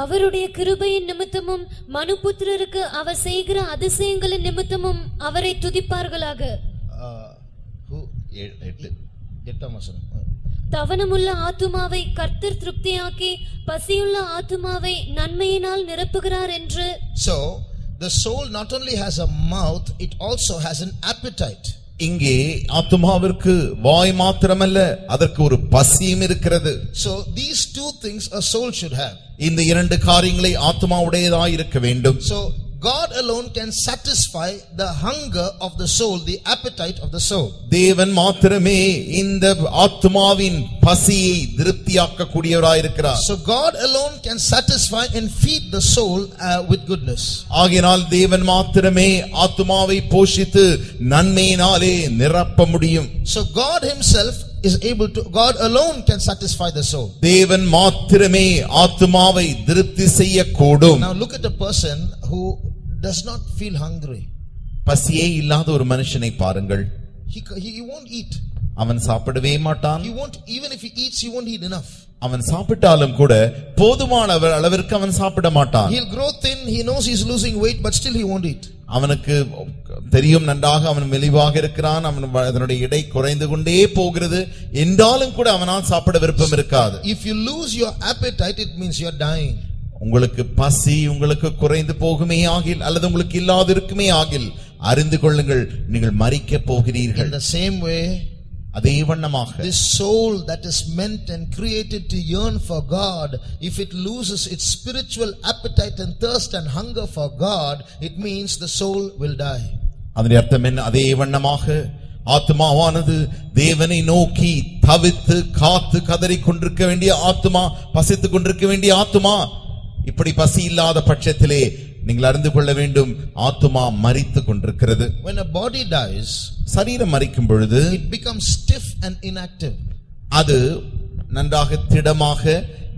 S3: அவருடைய கிருபையின் நிமித்தமும் மனுபுத்திரருக்கு அவர் செய்கிற அதிசயங்களின் நிமித்தமும் அவரை துதிப்பார்களாக. தவனமுள்ள ஆத்துமாவை கர்த்தர் திருப்தியாக்கி பசியுள்ள ஆத்துமாவை நன்மையினால் நிரப்புகிறார் என்று.
S1: So the soul not only has a mouth, it also has an appetite.
S2: இங்கே ஆத்துமாவிற்கு வாய் மாத்திரமல்ல, அதற்கு ஒரு பசியும் இருக்கிறது.
S1: So these two things a soul should have.
S2: இந்த இரண்டு காரியங்களை ஆத்துமா உடையதாய் இருக்க வேண்டும்.
S1: So God alone can satisfy the hunger of the soul, the appetite of the soul.
S2: தேவன் மாத்திரமே இந்த ஆத்துமாவின் பசியை திருப்தியாக்க கூடியவராய் இருக்கிறார்.
S1: So God alone can satisfy and feed the soul with goodness.
S2: ஆகையால் தேவன் மாத்திரமே ஆத்துமாவை போஷித்து நன்மையினாலே நிரப்ப முடியும்.
S1: So God himself is able to, God alone can satisfy the soul.
S2: தேவன் மாத்திரமே ஆத்துமாவை திருப்தி செய்யக்கூடும்.
S1: Now look at a person who does not feel hungry.
S2: பசியே இல்லாத ஒரு மனுஷனை பாருங்கள்.
S1: He won't eat.
S2: அவன் சாப்பிடவே மாட்டான்.
S1: He won't, even if he eats, he won't eat enough.
S2: அவன் சாப்பிட்டாலும் கூட போதுமான அளவிற்கு அவன் சாப்பிட மாட்டான்.
S1: He'll grow thin, he knows he's losing weight, but still he won't eat.
S2: அவனுக்கு தெரியும் நன்றாக அவன் மெலிவாக இருக்கிறான், அதனுடைய எடை குறைந்து கொண்டே போகிறது, என்றாலும் கூட அவனால் சாப்பிட விருப்பம் இருக்காது.
S1: If you lose your appetite, it means you're dying.
S2: உங்களுக்கு பசி உங்களுக்கு குறைந்து போகுமே ஆகில் அல்லது உங்களுக்கு இல்லாது இருக்குமே ஆகில் அறிந்து கொள்ளுங்கள், நீங்கள் மரிக்க போகிறீர்கள்.
S1: In the same way,
S2: அதே வண்ணமாக
S1: this soul that is meant and created to yearn for God, if it loses its spiritual appetite and thirst and hunger for God, it means the soul will die.
S2: அதனுடைய அர்த்தம் என்ன? அதே வண்ணமாக ஆத்மாவானது தேவனை நோக்கி தவித்து காத்து கதறிக் கொண்டிருக்க வேண்டிய ஆத்மா, பசித்துக் கொண்டிருக்க வேண்டிய ஆத்மா, இப்படி பசி இல்லாத பட்சத்திலே நீங்கள் அறிந்து கொள்ள வேண்டும், ஆத்துமா மரித்துக் கொண்டிருக்கிறது.
S1: When a body dies,
S2: சரீரம் மரிக்கும் பொழுது
S1: it becomes stiff and inactive.
S2: அது நன்றாக திடமாக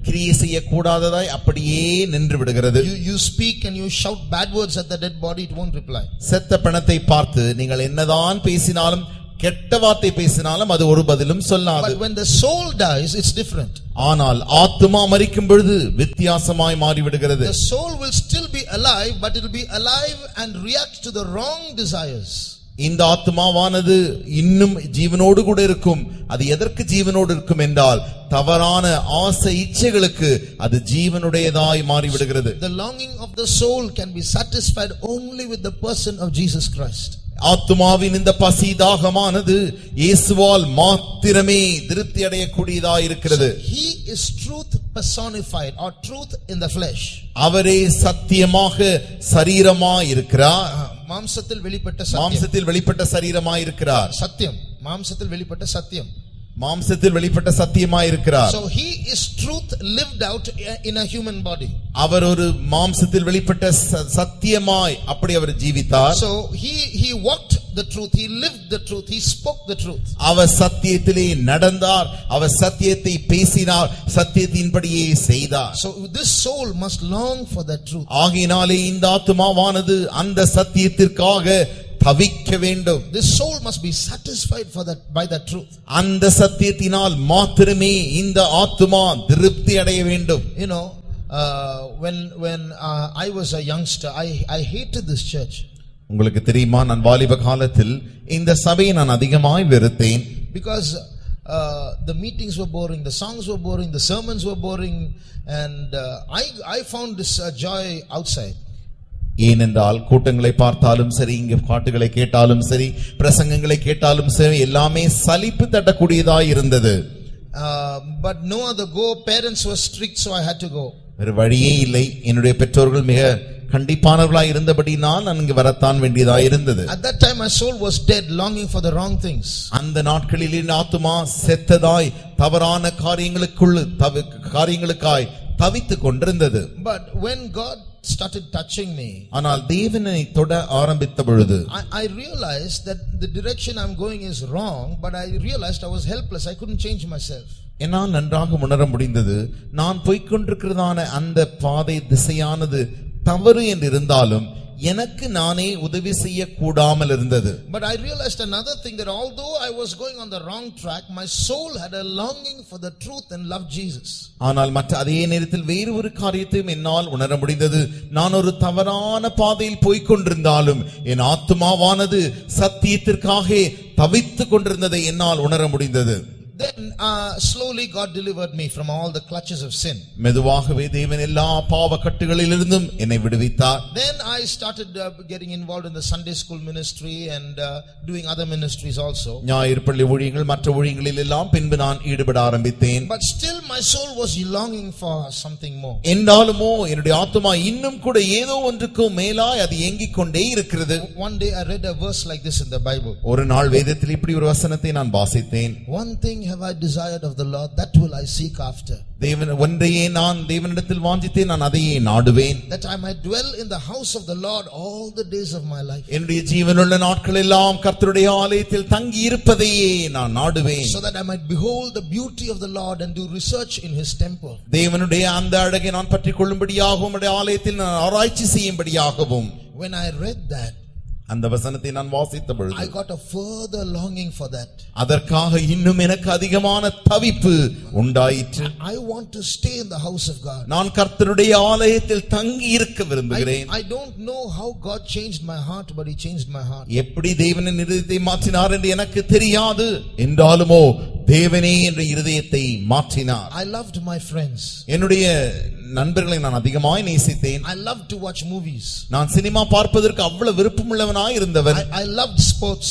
S2: கிரியை செய்யக்கூடாததாய் அப்படியே நின்று விடுகிறது.
S1: You speak and you shout bad words at the dead body, it won't reply.
S2: செத்த பிணத்தை பார்த்து நீங்கள் என்னதான் பேசினாலும் கெட்ட வார்த்தை பேசினாலும் அது ஒரு பதிலும் சொல்லாது.
S1: But when the soul dies, it's different.
S2: ஆனால் ஆத்துமா மரிக்கும் பொழுது வித்தியாசமாய் மாறிவிடுகிறது.
S1: The soul will still be alive, but it will be alive and react to the wrong desires.
S2: இந்த ஆத்துமாவானது இன்னும் ஜீவனோடு கூட இருக்கும். அது எதற்கு ஜீவனோடு இருக்கும் என்றால் தவறான ஆசை இச்சைகளுக்கு அது ஜீவனுடையதாய் மாறிவிடுகிறது.
S1: The longing of the soul can be satisfied only with the person of Jesus Christ.
S2: ஆத்துமாவின் இந்த பசி தாகமானது இயேசுவால் மாத்திரமே திருப்தி அடையக்கூடியதாய் இருக்கிறது.
S1: He is truth personified or truth in the flesh.
S2: அவரே சத்தியமாக சரீரமாய் இருக்கிறார்.
S1: மாம்சத்தில் வெளிப்பட்ட சத்தியம்.
S2: மாம்சத்தில் வெளிப்பட்ட சரீரமாய் இருக்கிறார்.
S1: சத்தியம். மாம்சத்தில் வெளிப்பட்ட சத்தியம்.
S2: மாம்சத்தில் வெளிப்பட்ட சத்தியமாய் இருக்கிறார்.
S1: So he is truth lived out in a human body.
S2: அவர் ஒரு மாம்சத்தில் வெளிப்பட்ட சத்தியமாய் அப்படி அவர் ஜீவித்தார்.
S1: So he walked the truth, he lived the truth, he spoke the truth.
S2: அவர் சத்தியத்திலே நடந்தார், அவர் சத்தியத்தை பேசினார், சத்தியத்தின்படியே செய்தார்.
S1: So this soul must long for that truth.
S2: ஆகையினாலே இந்த ஆத்துமாவானது அந்த சத்தியத்திற்காக தவிக்க வேண்டும்.
S1: This soul must be satisfied for that by that truth.
S2: அந்த சத்தியத்தினால் மாத்திரமே இந்த ஆத்துமா திருப்தி அடைய வேண்டும்.
S1: You know, when I was a youngster, I hated this church.
S2: உங்களுக்கு தெரியுமா, நான் வாலிப காலத்தில் இந்த சபையை நான் அதிகமாய் வெறுத்தேன்.
S1: Because the meetings were boring, the songs were boring, the sermons were boring, and I found this joy outside.
S2: ஏனென்றால் கூட்டங்களை பார்த்தாலும் சரி, இங்க பாட்டுகளை கேட்டாலும் சரி, பிரசங்கங்களை கேட்டாலும் சரி, எல்லாமே சலிப்பு தட்டக்கூடியதாய் இருந்தது.
S1: But no other go. Parents were strict, so I had to go.
S2: வேறு வழியே இல்லை. என்னுடைய பெற்றோர்கள் மிக கண்டிப்பானவர்களாய் இருந்தபடி நான் அங்கு வரத்தான் வேண்டியதாய் இருந்தது.
S1: At that time my soul was dead, longing for the wrong things.
S2: அந்த நாட்களில் என் ஆத்துமா செத்ததாய் தவறான காரியங்களுக்காய் தவித்துக் கொண்டிருந்தது.
S1: But when God started touching me,
S2: ஆனால் தேவனை தொட ஆரம்பித்த பொழுது
S1: I realized that the direction I'm going is wrong, but I realized I was helpless. I couldn't change myself.
S2: என்னால் நன்றாக உணர முடிந்தது, நான் போய்க்கொண்டிருக்கிறதான அந்த பாதை திசையானது தவறு என்று இருந்தாலும் எனக்கு நானே உதவி செய்ய கூடாமல் இருந்தது.
S1: But I realized another thing, that although I was going on the wrong track, my soul had a longing for the truth and loved Jesus.
S2: ஆனால் மற்ற அதே நேரத்தில் வேறு ஒரு காரியத்தையும் என்னால் உணர முடிந்தது. நான் ஒரு தவறான பாதையில் போய்க்கொண்டிருந்தாலும் என் ஆத்துமாவானது சத்தியத்திற்காக தவித்துக் கொண்டிருந்ததை என்னால் உணர முடிந்தது.
S1: Then slowly God delivered me from all the clutches of sin.
S2: மெதுவாகவே தேவன் எல்லா பாவ கட்டுகளிலிருந்தும் என்னை விடுவித்தார்.
S1: Then I started getting involved in the Sunday school ministry and doing other ministries also.
S2: ஞாயிறு பள்ளி ஊழியங்கள் மற்ற ஊழியங்களில் எல்லாம் பின்பு நான் ஈடுபட ஆரம்பித்தேன்.
S1: But still my soul was longing for something more.
S2: என்றாலுமோ என்னுடைய ஆத்துமா இன்னும் கூட ஏதோ ஒன்றுக்கு மேலாய் அது ஏங்கிக் கொண்டே இருக்கிறது.
S1: One day I read a verse like this in the Bible.
S2: ஒரு நாள் வேதத்தில் இப்படி ஒரு வசனத்தை நான் வாசித்தேன்.
S1: One thing have I desired of the Lord, that will I seek after.
S2: தேவன் ஒன்றையே நான் தேவனிடத்தில் வாஞ்சித்தேன், நான் அதையே நாடுவேன்.
S1: That I might dwell in the house of the Lord all the days of my life.
S2: என்னுடைய ஜீவனுள்ள நாட்கள் எல்லாம் கர்த்தருடைய ஆலயத்தில் தங்கி இருப்பதையே நான் நாடுவேன்.
S1: So that I might behold the beauty of the Lord and do research in his temple.
S2: தேவனுடைய அந்த அழகை நான் பற்றிக் கொள்ளும்படியாகவும் அவருடைய ஆலயத்தில் நான் ஆராய்ச்சி செய்யும்படியாகவும்.
S1: When I read that,
S2: அந்த வசனத்தை நான் வாசித்த பொழுது
S1: I got a further longing for that.
S2: அதற்காக இன்னும் எனக்கு அதிகமான தவிப்பு உண்டாயிற்று.
S1: I want to stay in the house of God.
S2: நான் கர்த்தருடைய ஆலயத்தில் தங்கி இருக்க விரும்புகிறேன்.
S1: I don't know how God changed my heart, but he changed my heart.
S2: எப்படி தேவனின் இருதயத்தை மாற்றினார் என்று எனக்கு தெரியாது, என்றாலுமோ தேவனே என்ற இருதயத்தை மாற்றினார்.
S1: I loved my friends.
S2: என்னுடைய நண்பர்களை நான் அதிகமாய் நேசித்தேன்.
S1: I loved to watch movies.
S2: நான் சினிமா பார்ப்பதற்கு அவ்வளவு விருப்பமுள்ளவனாய் இருந்தவன்.
S1: I loved sports.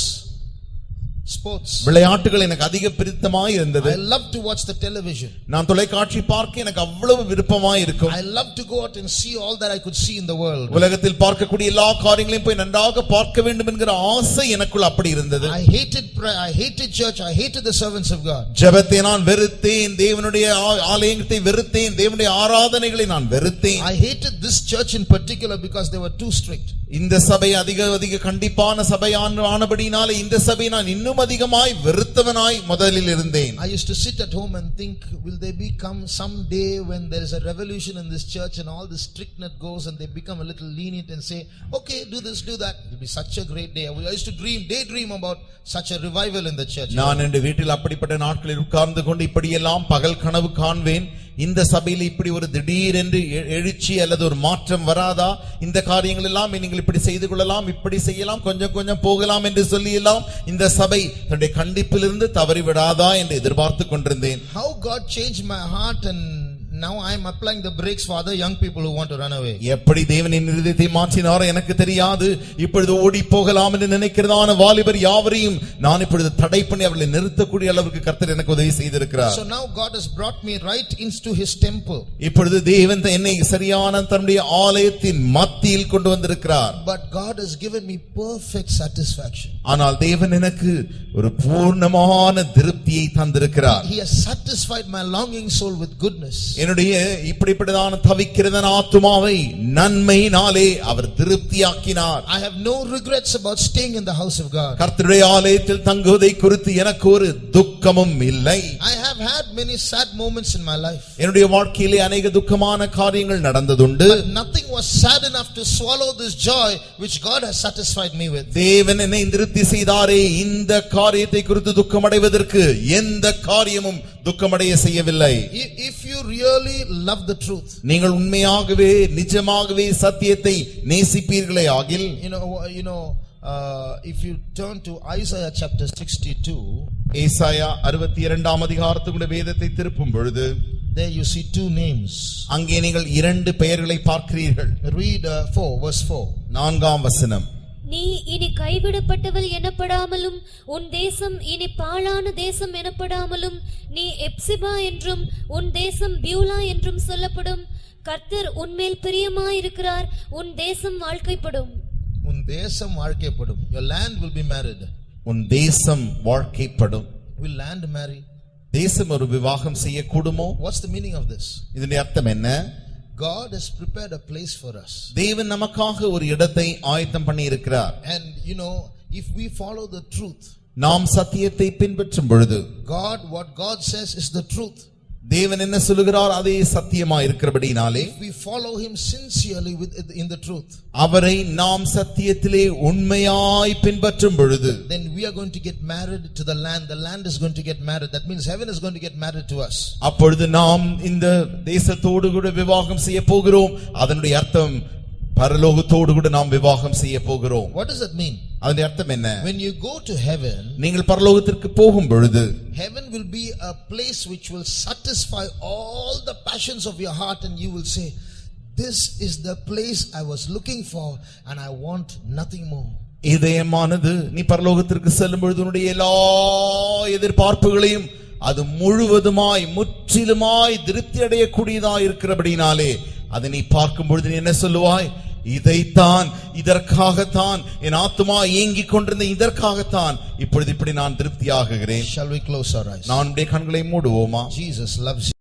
S2: விளையாட்டுகள் எனக்கு அதிக பிடித்தமாய் இருந்தது.
S1: I love to watch the television.
S2: நான் தொலைக்காட்சி பார்க்க எனக்கு அவ்வளவு விருப்பமாய் இருக்கும்.
S1: I love to go out and see all that I could see in the world.
S2: உலகத்தில் பார்க்கக்கூடிய எல்லா காரியங்களையும் போய் நன்றாக பார்க்க வேண்டும் என்கிற ஆசை எனக்குள் அப்படி இருந்தது.
S1: I hated prayer, I hated church, I hated the servants of God.
S2: ஜெபத்தை நான் வெறுத்தேன், தேவனுடைய ஆலயத்தை வெறுத்தேன், தேவனுடைய ஆராதனைகளை நான் வெறுத்தேன்.
S1: I hated this church in particular because they were too strict.
S2: இந்த சபை அதிக கண்டிப்பான சபை ஆனபடினாலே இந்த சபை நான் இன்னும் மிகவும் அதிகமாய் வெறுத்தவனாய் முதலில் இருந்தேன்.
S1: I used to sit at home and think, will there become some day when there is a revolution in this church and all the strictness goes and they become a little lenient and say, okay, do this, do that. It will be such a great day. I used to daydream about such a revival in the church.
S2: நான் என் வீட்டில் அப்படிப்பட்ட நாட்களில் உட்கார்ந்து கொண்டு இப்படியெல்லாம் பகல் கனவு காண்வேன். இந்த சபையில் இப்படி ஒரு திடீர் என்று எழுச்சி அல்லது ஒரு மாற்றம் வராதா, இந்த காரியங்கள் எல்லாம் நீங்கள் இப்படி செய்து கொள்ளலாம், இப்படி செய்யலாம், கொஞ்சம் கொஞ்சம் போகலாம் என்று சொல்லி எல்லாம் இந்த சபை தன்னுடைய கண்டிப்பிலிருந்து தவறிவிடாதா என்று எதிர்பார்த்து கொண்டிருந்தேன்.
S1: How God changed my heart and now I am applying the brakes for other young people who want to run away.
S2: எப்படி தேவன் என் இதயத்தை மாற்றினாரோ எனக்கு தெரியாது. இப்பொழுது ஓடி போகலாம் என்று நினைக்கிறதான வாலிபர் யாவரையும் நான் இப்பொழுது தடை பண்ணி அவர்களை நிறுத்தக்கூடிய அளவுக்கு கர்த்தர் எனக்கு உதவி செய்திருக்கிறார்.
S1: So now God has brought me right into his temple.
S2: இப்பொழுது தேவன் என்னை சரியான தன்னுடைய ஆலயத்தின் மத்தியில் கொண்டு வந்திருக்கிறார்.
S1: But God has given me perfect satisfaction.
S2: ஆனால் தேவன் எனக்கு ஒரு பூர்ணமான திருப்தியை தந்திருக்கிறார்.
S1: He has satisfied my longing soul with goodness.
S2: என்னுடைய இப்படிப்பட்டதான தவிக்கிறதான ஆத்துமாவை நன்மையினாலே அவர் திருப்தியாக்கினார்.
S1: I have no regrets about staying in the house of God.
S2: கர்த்தருடைய ஆலயத்தில் தங்குவதை குறித்து எனக்கு ஒரு துக்கமும் இல்லை.
S1: I have had many sad moments in my life.
S2: என்னுடைய வாழ்க்கையிலே अनेक துக்கமான காரியங்கள் நடந்ததுண்டு.
S1: But nothing was sad enough to swallow this joy which God has satisfied me with.
S2: தேவன் என்னை திருப்தி செய்தாரே, இந்த காரியத்தை குறித்து துக்கமடைவதற்கு எந்த காரியமும் துக்கமடைய செய்யவில்லை.
S1: If you really love the truth,
S2: நீங்கள் உண்மையாகவே நிஜமாகவே சத்தியத்தை நேசிப்பீர்களே ஆகில்,
S1: if you turn to Isaiah chapter 62,
S2: ஏசாயா 62ஆம் அதிகாரத்துடைய வேதத்தை திருப்பும் பொழுது
S1: there you see two names.
S2: அங்கே நீங்கள் இரண்டு பெயர்களை பார்க்கிறீர்கள்.
S1: Read 4 verse 4.
S2: 4ஆம் வசனம்.
S3: நீ இனி கைவிடப்பட்டவள் எனப்படாமலும் உன் தேசம் இனி பாழான தேசம் எனப்படாமலும் நீ எப்சிபா என்றும் உன் தேசம் பியூலா என்றும் சொல்லப்படும். கர்த்தர் உன்மேல் பிரியமாயிருக்கிறார், உன் தேசம் வாழ்க்கைப்படும்.
S1: உன் தேசம் வாழ்க்கைப்படும். Your land will be married.
S2: உன் தேசம் வாழ்க்கைப்படும்.
S1: Will land marry?
S2: தேசம் ஒரு விவாகம் செய்யக்கூடுமோ?
S1: What's the meaning of this?
S2: இதனுடைய அர்த்தம் என்ன?
S1: God has prepared a place for us.
S2: தேவன் நமக்காக ஒரு இடத்தை ஆயத்தம் பண்ணி இருக்கிறார்.
S1: And if we follow the truth,
S2: நாம் சத்தியத்தை பின்பற்றும் பொழுது,
S1: what God says is the truth.
S2: தேவன் என்ன சொல்லுகிறார் அதே சத்தியமா இருக்கிறபடினாலே,
S1: if we follow him sincerely in the truth,
S2: அவரை நாம் சத்தியத்திலே உண்மையாய் பின்பற்றும் பொழுது,
S1: then we are going to get married to the land is going to get married. That means heaven is going to get married to us.
S2: அப்பொழுது நாம் இந்த தேசத்தோடு கூட விவாகம் செய்ய போகிறோம். அதனுடைய அர்த்தம் பரலோகத்தோடு கூட நாம் விவாகம் செய்ய போகிறோம்.
S1: What does that mean?
S2: அதனுடைய அர்த்தம் என்ன?
S1: When you go to heaven,
S2: நீங்கள் பரலோகத்திற்கு போகும் பொழுது,
S1: heaven will be a place which will satisfy all the passions of your heart, and you will say, this is the place I was looking for and I want nothing more.
S2: இதயமானது நீ பரலோகத்திற்கு செல்லும் பொழுது உன்னுடைய எல்லா எதிர்பார்ப்புகளையும் அது முழுவதுமாய் முற்றிலுமாய் திருப்தி அடையக்கூடியதாய் இருக்கிறபடினாலே அதை நீ பார்க்கும் பொழுது நீ என்ன சொல்லுவாய்? இதைத்தான், இதற்காகத்தான் என் ஆத்துமா ஏங்கிக் கொண்டிருந்த, இதற்காகத்தான் இப்பொழுது இப்படி நான் திருப்தியாகுகிறேன்.
S1: Shall we close our eyes?
S2: நான் உடைய கண்களை மூடுவோமா?
S1: Jesus loves you.